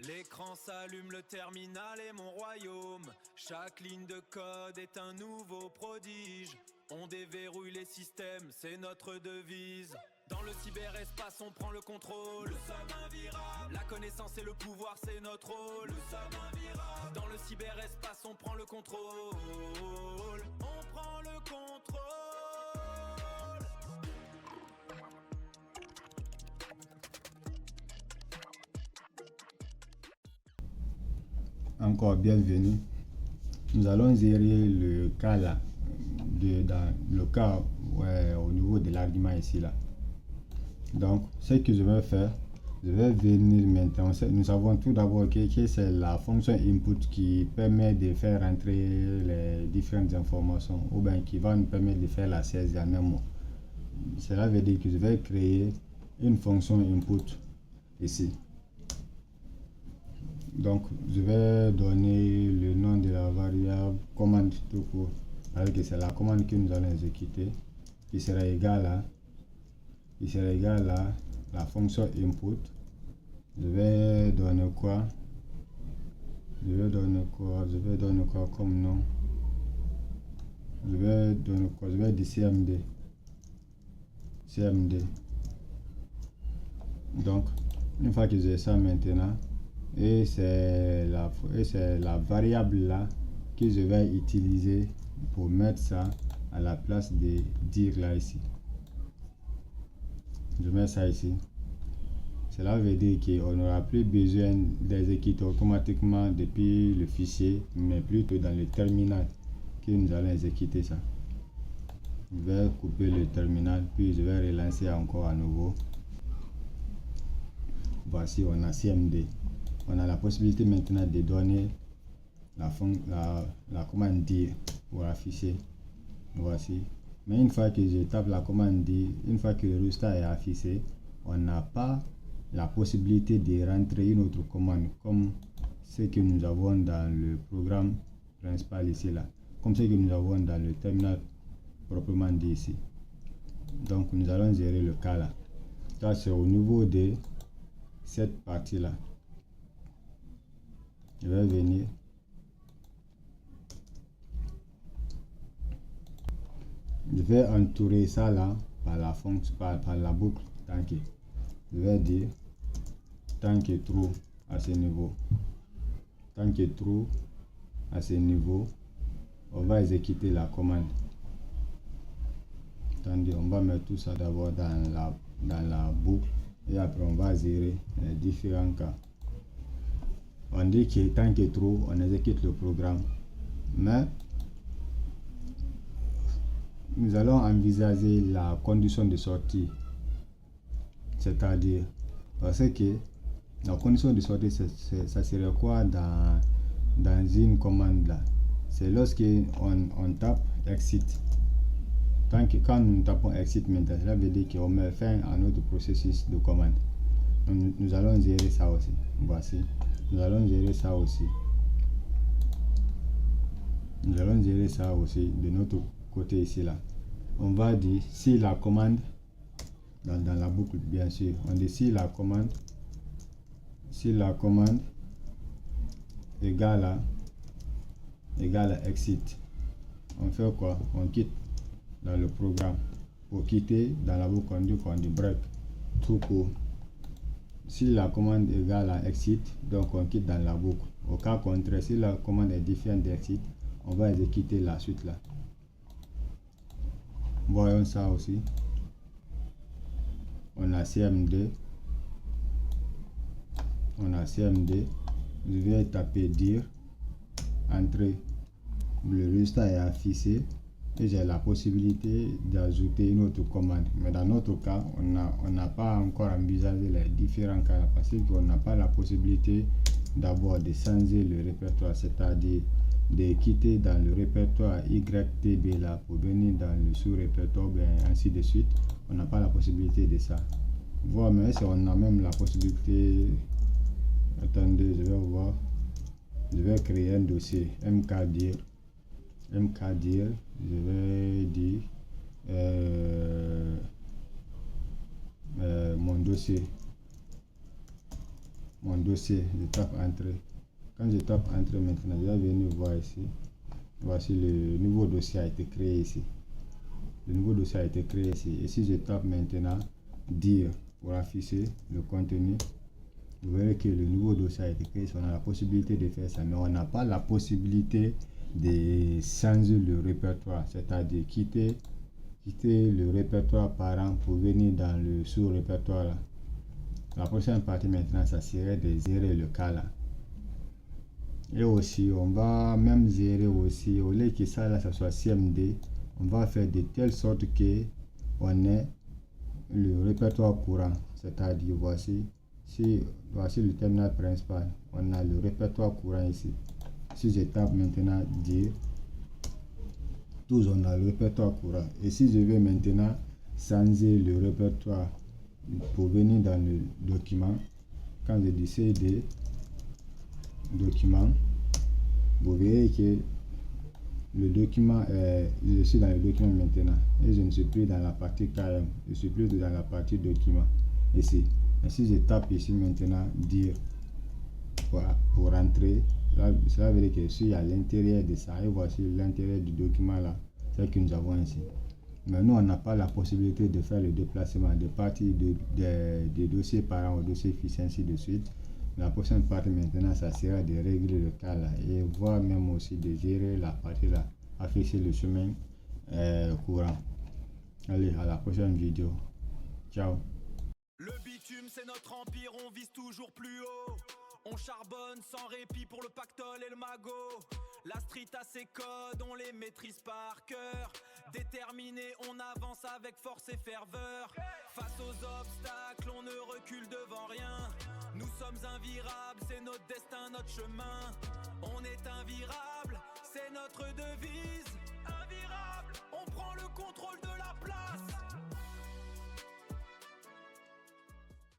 L'écran s'allume, le terminal est mon royaume. Chaque ligne de code est un nouveau prodige. On déverrouille les systèmes, c'est notre devise. Dans le cyberespace, on prend le contrôle. Nous sommes invirables. La connaissance et le pouvoir, c'est notre rôle. Nous sommes invirables. Dans le cyberespace, on prend le contrôle. On prend le contrôle. Encore bienvenue. Nous allons gérer le cas là, dans le cas au niveau de l'argument ici là. Donc, ce que je vais faire, je vais venir maintenant. Nous savons tout d'abord que c'est la fonction input qui permet de faire entrer les différentes informations ou bien qui va nous permettre de faire la saisie en un mot. Cela veut dire que je vais créer une fonction input ici. Donc, je vais donner le nom de la variable commande tout court, avec que c'est la commande que nous allons exécuter, qui sera égale à la fonction input. Je vais donner quoi comme nom? Je vais dire CMD. Donc, une fois que j'ai ça maintenant, et c'est la variable là que je vais utiliser pour mettre ça à la place de dire là ici. Je mets ça ici. Cela veut dire qu'on n'aura plus besoin d'exécuter automatiquement depuis le fichier, mais plutôt dans le terminal que nous allons exécuter ça. Je vais couper le terminal, puis je vais relancer encore à nouveau. Voici, on a CMD. On a la possibilité maintenant de donner la commande dire pour afficher. Voici. Mais une fois que je tape la commande dire, une fois que le résultat est affiché, on n'a pas la possibilité de rentrer une autre commande comme ce que nous avons dans le programme principal ici là, comme ce que nous avons dans le terminal proprement dit ici. Donc nous allons gérer le cas là. Ça c'est au niveau de cette partie là. Je vais venir. Je vais entourer ça là par la fonction, par la boucle tant que. Je vais dire tant que true à ce niveau. Tant que true à ce niveau, on va exécuter la commande. Attendez, on va mettre tout ça d'abord dans la boucle et après on va gérer les différents cas. On dit que tant que true, on exécute le programme, mais nous allons envisager la condition de sortie, c'est-à-dire parce que la condition de sortie, ça serait quoi dans une commande là? C'est lorsque on tape exit. Quand nous tapons exit maintenant, cela veut dire qu'on met fin à notre processus de commande. Donc, nous allons gérer ça aussi. Voici. Nous allons gérer ça aussi. Nous allons gérer ça aussi de notre côté ici là. On va dire si la commande dans la boucle bien sûr. On dit si la commande égale à exit. On fait quoi? On quitte dans le programme. Pour quitter dans la boucle on dit break tout court. Si la commande égale à exit, donc on quitte dans la boucle. Au cas contraire, si la commande est différente d'exit, on va exécuter la suite là. Voyons ça aussi. On a CMD. Je vais taper dire, entrer. Le résultat est affiché. Et j'ai la possibilité d'ajouter une autre commande. Mais dans notre cas, on n'a pas encore envisagé les différents cas parce qu'on n'a pas la possibilité d'abord de changer le répertoire, c'est-à-dire de quitter dans le répertoire YTB là pour venir dans le sous-répertoire, ainsi de suite. On n'a pas la possibilité de ça. Voir, mais si on a même la possibilité, attendez, je vais voir. Je vais créer un dossier mkdir. Je vais dire mon dossier mon dossier, je tape entrée. Quand je tape entrée maintenant, je vais venir voir ici. Voici le nouveau dossier a été créé ici. Le nouveau dossier a été créé ici. Et si je tape maintenant dire pour afficher le contenu, vous verrez que le nouveau dossier a été créé. On a la possibilité de faire ça, mais on n'a pas la possibilité de changer le répertoire, c'est-à-dire quitter le répertoire parent pour venir dans le sous-répertoire là. La prochaine partie maintenant, ça serait de gérer le cas là. Et aussi, on va même gérer aussi, au lieu que ça là, ça soit CMD, on va faire de telle sorte que on ait le répertoire courant. C'est-à-dire, voici le terminal principal. On a le répertoire courant ici. Si je tape maintenant dire, tous on a le répertoire courant. Et si je vais maintenant changer le répertoire pour venir dans le document, quand je dis CD document, vous verrez que le document je suis dans le document maintenant et je ne suis plus dans la partie KM, je suis plus dans la partie document ici. Et si je tape ici maintenant dire pour rentrer, cela veut dire que je suis à l'intérieur de ça et voici l'intérieur du document là, c'est que nous avons ici. Mais nous, on n'a pas la possibilité de faire le déplacement de parties de dossiers parents au dossier fils, ainsi de suite. La prochaine partie maintenant, ça sera de régler le cas là et voir même aussi de gérer la partie là, afficher le chemin courant. Allez, à la prochaine vidéo. Ciao. Le bitume, c'est notre empire, on vise toujours plus haut. On charbonne sans répit pour le pactole et le magot. La street a ses codes, on les maîtrise par cœur. Déterminé, on avance avec force et ferveur. Face aux obstacles, on ne recule devant rien. Nous sommes invirables, c'est notre destin, notre chemin. On est invirable, c'est notre devise.